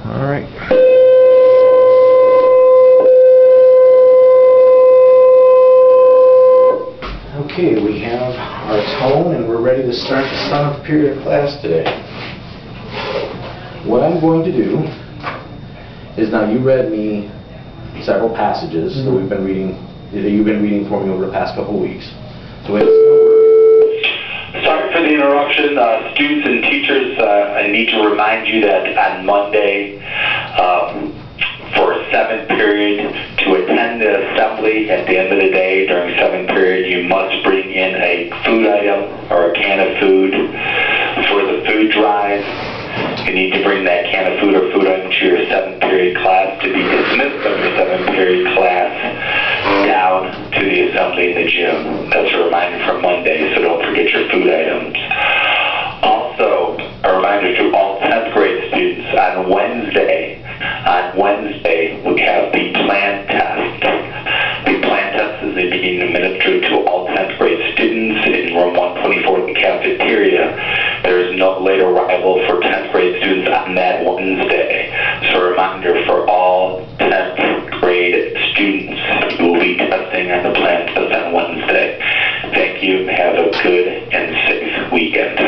All right. Okay, we have our tone and we're ready to start the 7th period of class today. What I'm going to do is, now you read me several passages that we've been reading, that you've been reading for me over the past couple of weeks. So sorry for the interruption, students and teachers. I need to remind you that on Monday, for 7th period, to attend the assembly at the end of the day during 7th period, you must bring in a food item or a can of food for the food drive. You need to bring that can of food or food item to your 7th period class to be dismissed from your 7th period class down to the assembly in the gym. That's a reminder for Monday, so don't forget your food items. Also, a reminder to all 10th grade students, on Wednesday we have the plan test. The plan test is being administered to all 10th grade students in room 124 in the cafeteria. There is no late arrival for 10th grade students on that Wednesday. So a reminder for all 10th grade students, you will be testing on the plan test on Wednesday. Thank you. Have a good and safe weekend.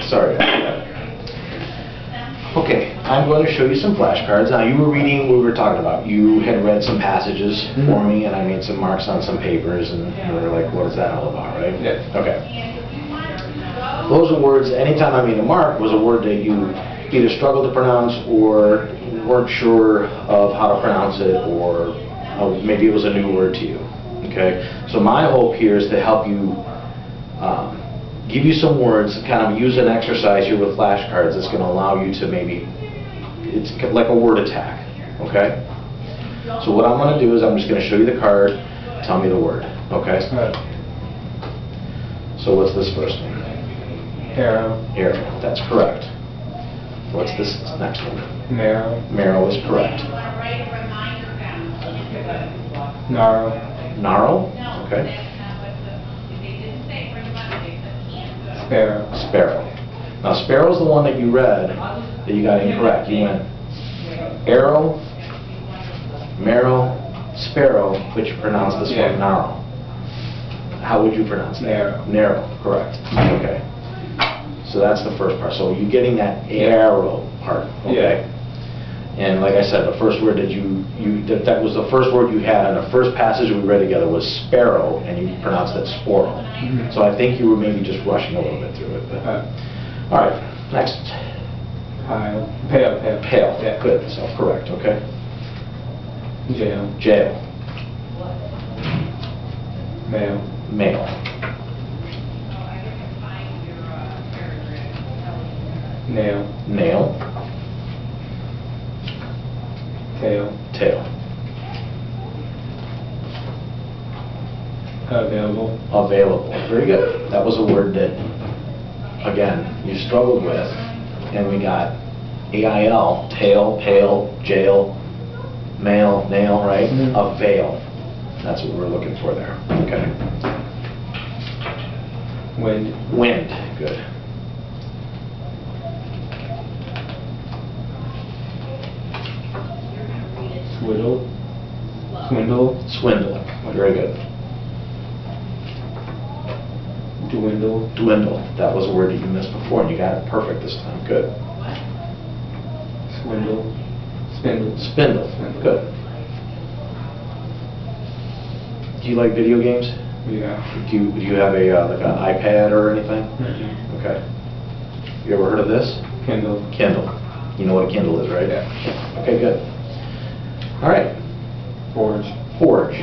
Sorry about that. Okay, I'm going to show you some flashcards. Now, you were reading what we were talking about. You had read some passages for me, and I made some marks on some papers, and you were like, what is that all about, right? Yeah. Okay. Those are words, anytime I made a mark, was a word that you either struggled to pronounce or weren't sure of how to pronounce it, or maybe it was a new word to you. Okay? So my hope here is to help you give you some words, kind of use an exercise here with flashcards that's going to allow you to maybe, it's like a word attack, okay? So what I'm going to do is I'm just going to show you the card, tell me the word, okay? Right. So what's this first one? Arrow. Arrow, that's correct. What's this next one? Marrow. Marrow is correct. Gnarl. Gnarl, okay. Sparrow. Sparrow. Now sparrow's the one that you read that you got incorrect. You went arrow, marrow, sparrow, but you pronounced this one gnarl. How would you pronounce that? Narrow. Narrow, correct. Okay. So that's the first part. So you're getting that arrow part, okay? And like I said, the first word that that was the first word you had in the first passage we read together was sparrow, and you pronounced it sporl. So I think you were maybe just rushing a little bit through it. But. All right, next. Pile. Pale. Pale. Yeah. Good. Self-correct. Okay. Jail. Jail. Male. Male. Nail. Nail. Tail. Tail. Available. Available. Very good. That was a word that, again, you struggled with, and we got AIL, tail, pale, jail, male, nail, right? Avail. That's what we're looking for there. Okay. Wind. Wind. Good. Swindle. Swindle. Swindle. Very good. Dwindle. Dwindle. That was a word that you missed before, and you got it perfect this time. Good. Swindle. Spindle. Spindle. Good. Do you like video games? Yeah. Do you have a like an iPad or anything? Okay. You ever heard of this? Kindle. Kindle. You know what a Kindle is, right? Yeah. Okay, good. All right. Forge. Forge.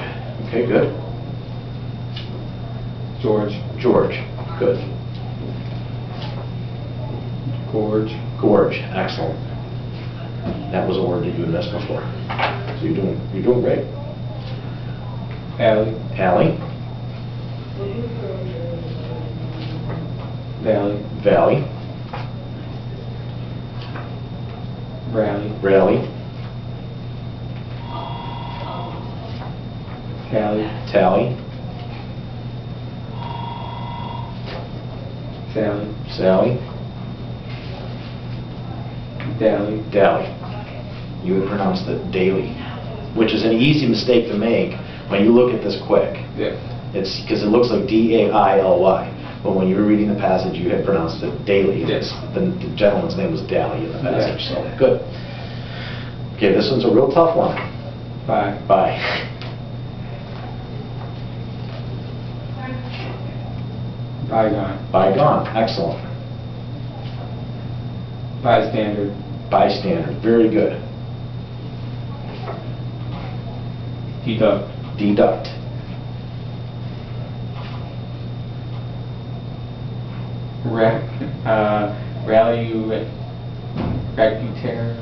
Okay, good. George. George. Good. Gorge. Gorge. Excellent. That was a word that you had missed before. So you're doing great. Alley. Alley. Valley. Valley. Rally. Rally. Tally. Tally. Sally. Sally. Daily. Daily. You would pronounce it daily, which is an easy mistake to make when you look at this quick. Yeah. It's because it looks like D-A-I-L-Y, but when you were reading the passage, you had pronounced it daily. Yes. The gentleman's name was Daly in the passage, Yeah. so good. Okay, this one's a real tough one. Bye. Bye. Bygone. Bygone, excellent. Bystander. Bystander, very good. Deduct. Deduct. Rally reputarily.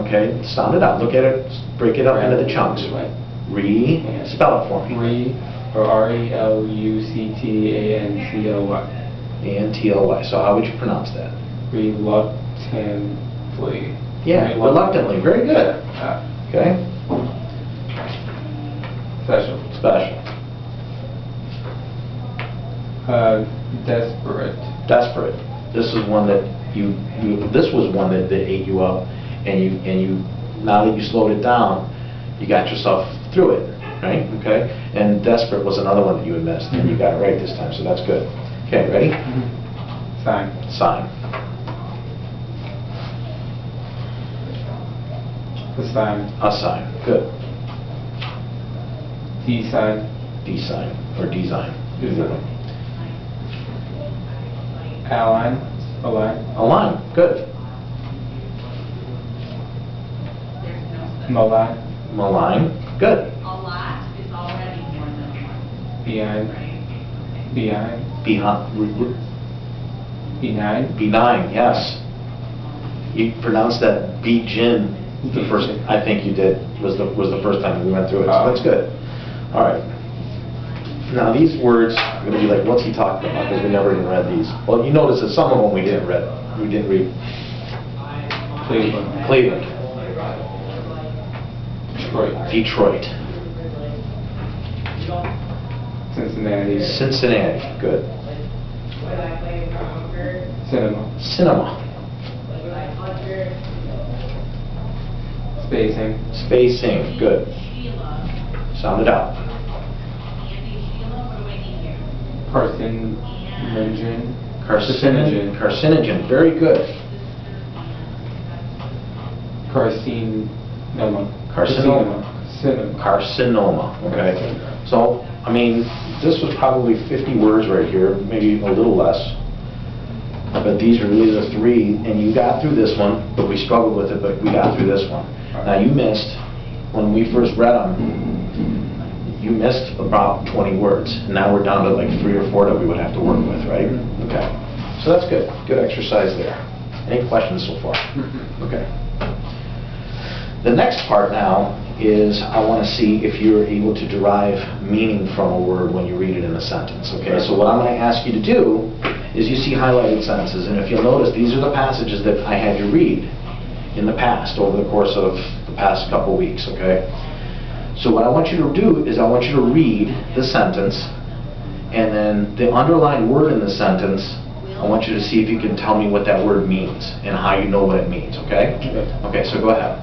Okay, sound it out. Look at it, break it up into the chunks. Spell it for me. Or R-E-L-U-C-T-A-N-C-L-Y. A-N-T-L-Y. So how would you pronounce that? Reluctantly. Yeah, reluctantly. Very good. Okay. Special. Special. Desperate. Desperate. This is one that this was one that ate you up, and you now that you slowed it down, you got yourself through it, right? Okay. And desperate was another one that you had missed, and you got it right this time, so that's good. Okay, ready? Sign. Sign. Assign. Assign. Good. Design. Design or design. Design. Align. Align. Align. Good. Malign. Malign. Good. A lot is already more than one. Behind. Behind. Benign. Benign. Yes. You pronounced that begin the first. I think you did. Was the first time we went through it. So that's good. All right. Now these words are going to be like, what's he talking about? Because we never even read these. Well, you notice that some of them we didn't read. We didn't read. Cleveland. Cleveland. Detroit. Detroit. Cincinnati. Cincinnati. Good. Cinema. Cinema. Spacing. Spacing. Good. Sound it out. Carcinogen. Carcinogen. Very good. Carcinoma. Okay. So, I mean, this was probably 50 words right here, maybe a little less. But these are really the three, and you got through this one, but we struggled with it, but we got through this one. Now, you missed, when we first read them, you missed about 20 words. And now we're down to like 3 or 4 that we would have to work with, right? Okay. So that's good. Good exercise there. Any questions so far? Okay. The next part now is I want to see if you're able to derive meaning from a word when you read it in a sentence. Okay. So what I'm going to ask you to do is you see highlighted sentences, and if you'll notice, these are the passages that I had you read in the past over the course of the past couple weeks. Okay. So what I want you to do is I want you to read the sentence, and then the underlined word in the sentence, I want you to see if you can tell me what that word means and how you know what it means, okay? Okay, so go ahead.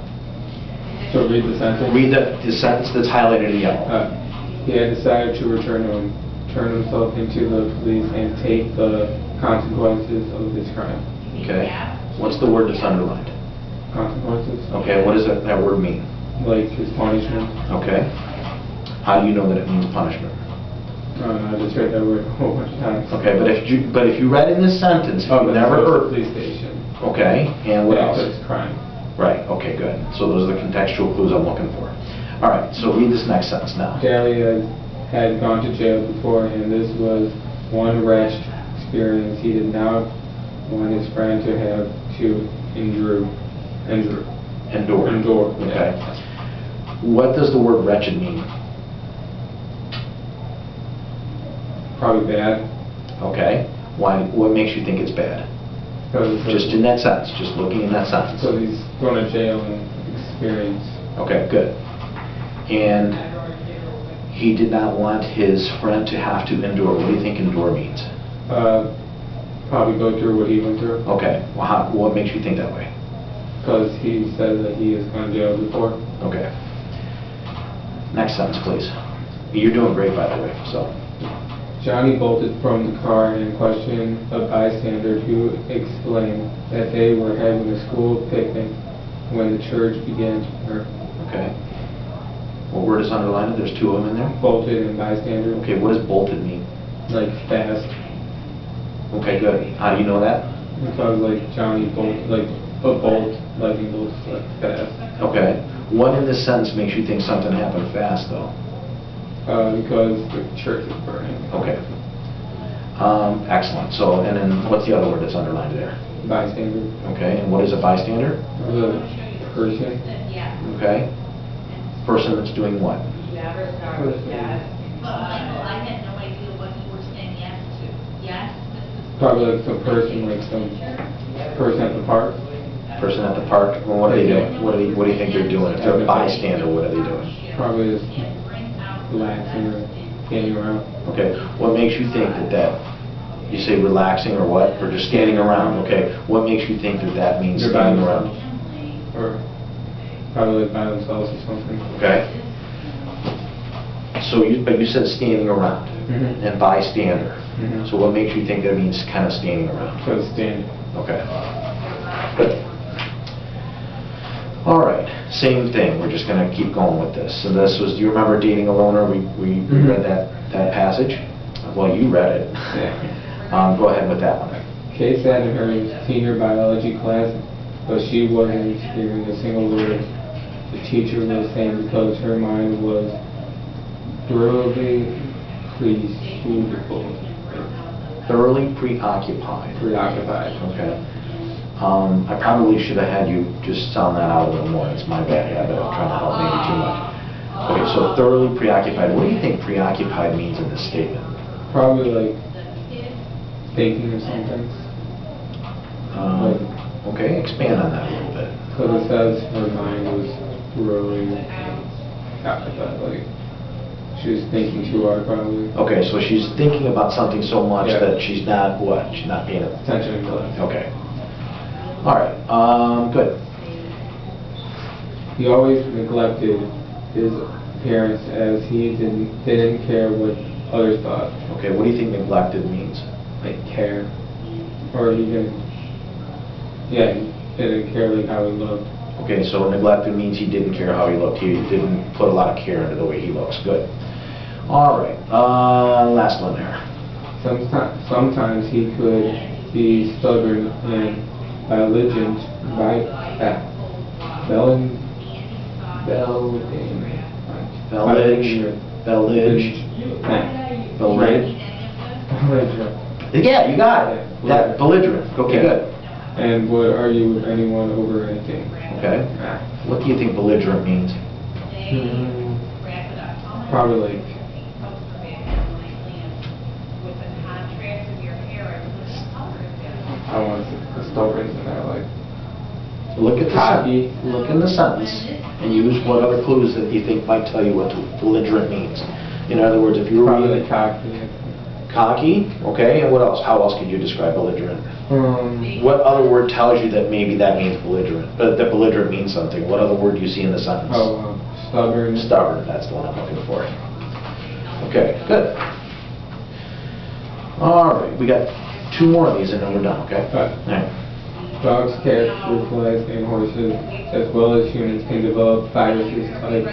So read the sentence? Read the sentence that's highlighted in yellow. He had decided to turn himself into the police and take the consequences of his crime. Okay. What's the word that's underlined? Consequences? Okay, what does that word mean? Like his punishment. Okay. How do you know that it means punishment? I just read that word a whole bunch of times. Okay, but if you read in this sentence, you never heard. Police station. Okay, and what else? It's crime. Right. Okay, good. So those are the contextual clues I'm looking for. All right. So read this next sentence now. Daly had gone to jail before, and this was one wretched experience he did not want his friend to have to endure. Okay. What does the word wretched mean? Probably bad. Okay. Why? What makes you think it's bad? Just in that sentence. Just looking in that sentence. So he's going to jail and experience. Okay. Good. And he did not want his friend to have to endure. What do you think endure means? probably go through what he went through. Okay. Well, what makes you think that way? Because he said that he has gone to jail before. Okay. Next sentence, please. You're doing great, by the way, so. Johnny bolted from the car and questioned a bystander who explained that they were having a school picnic when the church began to burn. Okay. What word is underlined? There's two of them in there? Bolted and bystander. Okay, what does bolted mean? Like fast. Okay, good. How do you know that? Because like Johnny bolted, like a bolt, lightning bolts like fast. Okay. What in this sentence makes you think something happened fast, though? Because the church is burning. Okay. Excellent. So, and then what's the other word that's underlined there? Bystander. Okay, and what is a bystander? The person. Okay. Person that's doing what? Person. I had no idea what you were saying yes to. Yes, this is. Probably like some person, like some person at the park. Person at the park. Well, what are they doing? What do you think they're doing? If they're a bystander, what are they doing? Probably just relaxing or standing around. Okay. What makes you think that you say relaxing or what? Or just standing around? Okay. What makes you think that means They're by standing themselves. around? Or probably like by themselves or something. Okay. So but you said standing around Mhm. and bystander. Mhm. So what makes you think that means kind of standing around? So standing. Okay. Good. All right. Same thing. We're just going to keep going with this. So this was, do you remember Dating a Loner? We Mhm. read that passage? Well, you read it. Yeah. Go ahead with that one. Kay sat in her senior biology class, but she wasn't hearing a single word the teacher was saying because her mind was thoroughly Thoroughly preoccupied. preoccupied. Okay. I probably should have had you just sound that out a little more. It's my bad habit of trying to help maybe too much. Okay, so thoroughly preoccupied. What do you think preoccupied means in this statement? Probably like thinking of something. Okay, expand on that a little bit. Because it says her mind was thoroughly occupied, like she was thinking too hard probably. Okay, so she's thinking about something so much Yeah. that she's not what? She's not paying attention. Attention in class. Okay. All right. Good. He always neglected his appearance as he didn't care what others thought. Okay. What do you think neglected means? Like care. Or he didn't, yeah, he didn't care like how he looked. Okay, so neglected means he didn't care how he looked. He didn't put a lot of care into the way he looks. Good. All right. Last one there. Sometimes he could be stubborn and belligerent, Yeah, you got it. That belligerent. Okay, Yeah. good. and would argue with anyone over anything. Okay. What do you think belligerent means? Probably like I want to say stubborn and I like Look at the cocky. look in the sentence and use what other clues that you think might tell you what belligerent means. In other words, if you were Probably reading like cocky. cocky, okay, and what else? How else could you describe belligerent? What other word tells you that maybe that means belligerent? That belligerent means something. What other word do you see in the sentence? Stubborn. Stubborn. That's the one I'm looking for. Okay, good. All right, we got two more of these and then we're done. Okay. All right. Dogs, cats, fruit flies, and horses, as well as humans, can develop viruses like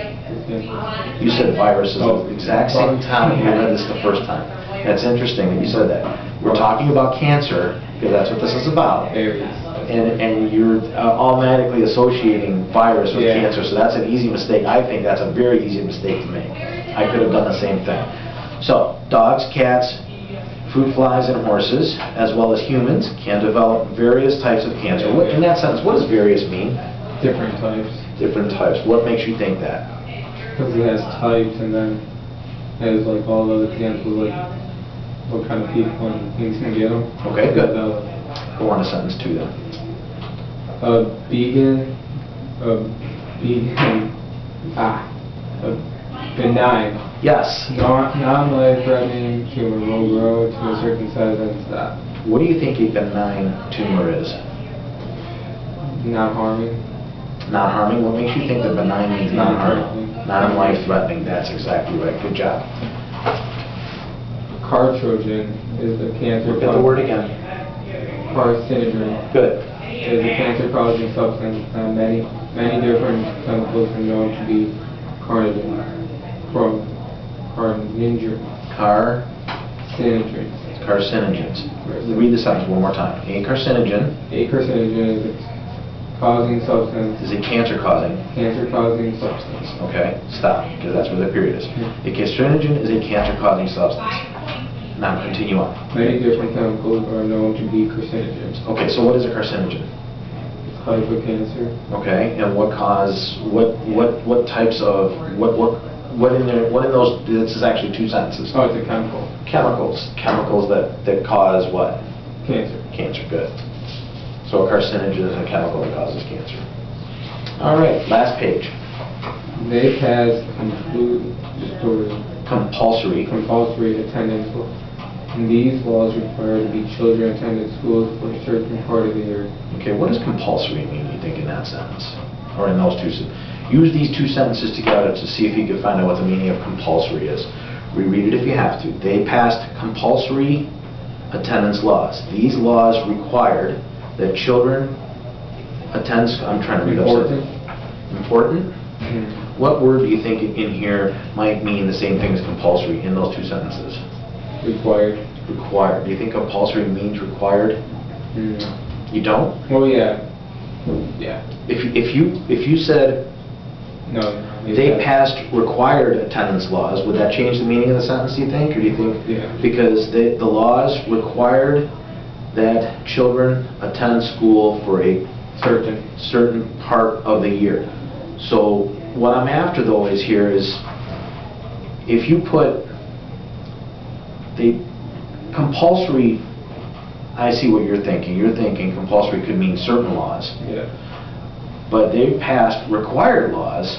You said viruses Oh. at the exact same time you read this the first time. That's interesting that you said that. We're talking about cancer, because that's what this is about. berries. And you're automatically associating virus with Yeah. cancer, so that's an easy mistake. I think that's a very easy mistake to make. I could have done the same thing. So, dogs, cats, fruit flies, and horses, as well as humans, can develop various types of cancer. In that sentence, what does various mean? Different types. Different types. What makes you think that? Because it has types and then has like all the examples like what kind of people and things can get them. Okay, good. Go on to sentence 2 then. A benign, Yes. non-life-threatening tumor will grow to a certain size and stop. What do you think a benign tumor is? Not harming. Not harming? What makes you think that benign means not harming? Not life-threatening. That's exactly right. Good job. Carcinogen is a cancer. Repeat the word again. Carcinogen. Good. Is a cancer-causing substance. Many different chemicals are known to be carcinogen. Carcinogens. Read the sentence one more time. A carcinogen. A carcinogen is a causing substance. Is a cancer-causing. Cancer-causing substance. Okay, stop, because that's where the period is. A carcinogen is a cancer-causing substance. Now continue on. Many different chemicals are known to be carcinogens. Okay, so what is a carcinogen? It's type of cancer. Okay, and what types of what in those? This is actually two sentences. Oh, it's a chemical. Chemicals that cause what? Cancer. Cancer. Good. So a carcinogen is a chemical that causes cancer. All right, last page. They passed compulsory attendance law. And these laws require to be children attended schools for a certain part of the year. Okay, what does compulsory mean, you think, in that sentence? Or in those two sentences? Use these two sentences together to see if you can find out what the meaning of compulsory is. Reread it if you have to. They passed compulsory attendance laws. These laws required that children attend. I'm trying to read Important. Important? Mm. What word do you think in here might mean the same thing as compulsory in those two sentences? Required. Required. Do you think compulsory means required? Mm. You don't? Oh yeah. Yeah. If you said No. they passed required attendance laws, would that change the meaning of the sentence, do you think? Or do you think because the laws required that children attend school for a certain part of the year? So what I'm after though is if you put the compulsory, I see what you're thinking. You're thinking compulsory could mean certain laws. Yeah. But they passed required laws,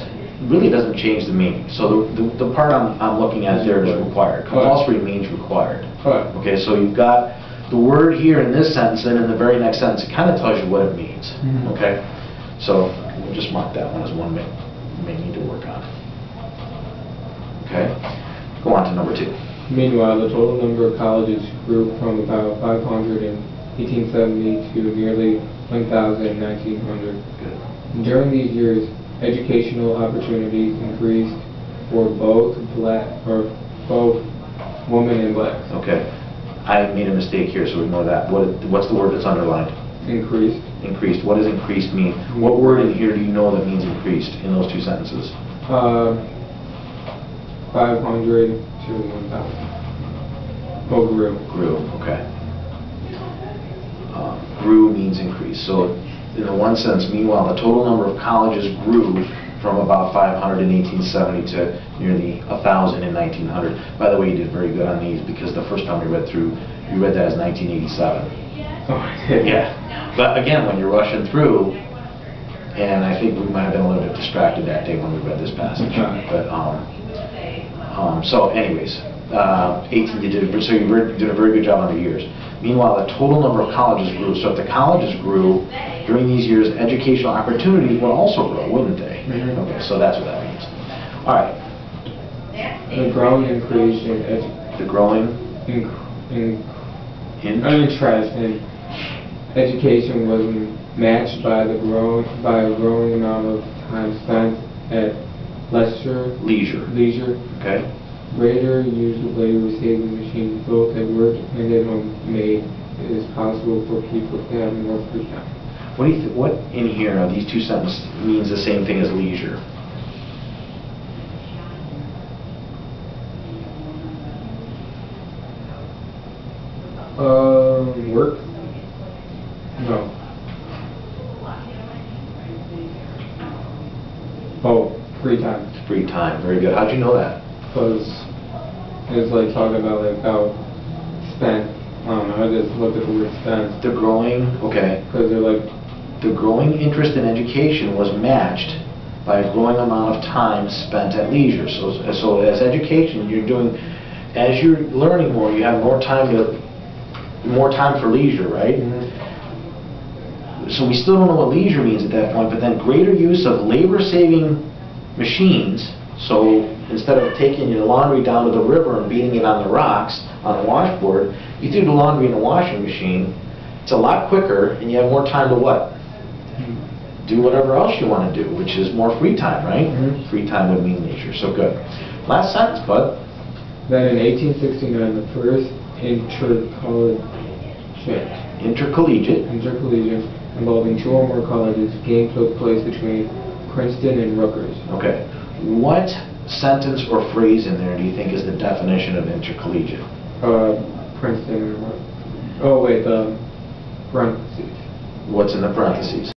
really doesn't change the meaning. So the part I'm looking at there is required. Compulsory means required. Okay, so you've got the word here in this sentence, and in the very next sentence, it kind of tells you what it means. Okay? So we'll just mark that one as one we may need to work on. Okay? Go on to number 2. Meanwhile, the total number of colleges grew from about 500 in 1870 to nearly 1,000 in 1900. Good. During these years, educational opportunities increased for both women and blacks. Okay. I made a mistake here, so ignore that. What's the word that's underlined? Increased. Increased. What does increased mean? What word in here do you know that means increased in those two sentences? 500 to 1,000. Oh, grew. Grew, okay. Grew means increase. So in the one sense, meanwhile, the total number of colleges grew from about 500 in 1870 to nearly 1,000 in 1900. By the way, you did very good on these because the first time we read through, you read that as 1987. Oh, I did. Yeah. But again, when you're rushing through, and I think we might have been a little bit distracted that day when we read this passage. But so anyways, 18 you did a very good job on the years. Meanwhile, the total number of colleges grew. So if the colleges grew during these years, educational opportunities would also grow, wouldn't they? Okay, so that's what that means. All right. The growing increase in interest in education was matched by a growing amount of time spent at leisure. Okay. Greater use of labor-saving machines both at work and at home made it is possible for people to have more free time. What in here of these two sentences means the same thing as leisure? Work? No. Oh, free time. Free time. Very good. How'd you know that? Because it's like talking about like how spent. I don't know. I just looked at the word spent. The growing. Okay. Because they're like. The growing interest in education was matched by a growing amount of time spent at leisure. So as education, as you're learning more, you have more time to more time for leisure, right? So we still don't know what leisure means at that point, but then greater use of labor-saving machines. So instead of taking your laundry down to the river and beating it on the rocks on a washboard, you do the laundry in a washing machine. It's a lot quicker, and you have more time to what? Do whatever else you want to do, which is more free time, right? Free time would mean leisure, so good. Last sentence, bud. That in 1869, the first intercollegiate involving 2 or more colleges game took place between Princeton and Rutgers. Okay. What sentence or phrase in there do you think is the definition of intercollegiate? Princeton and Rutgers. Oh wait, parentheses. What's in the parentheses?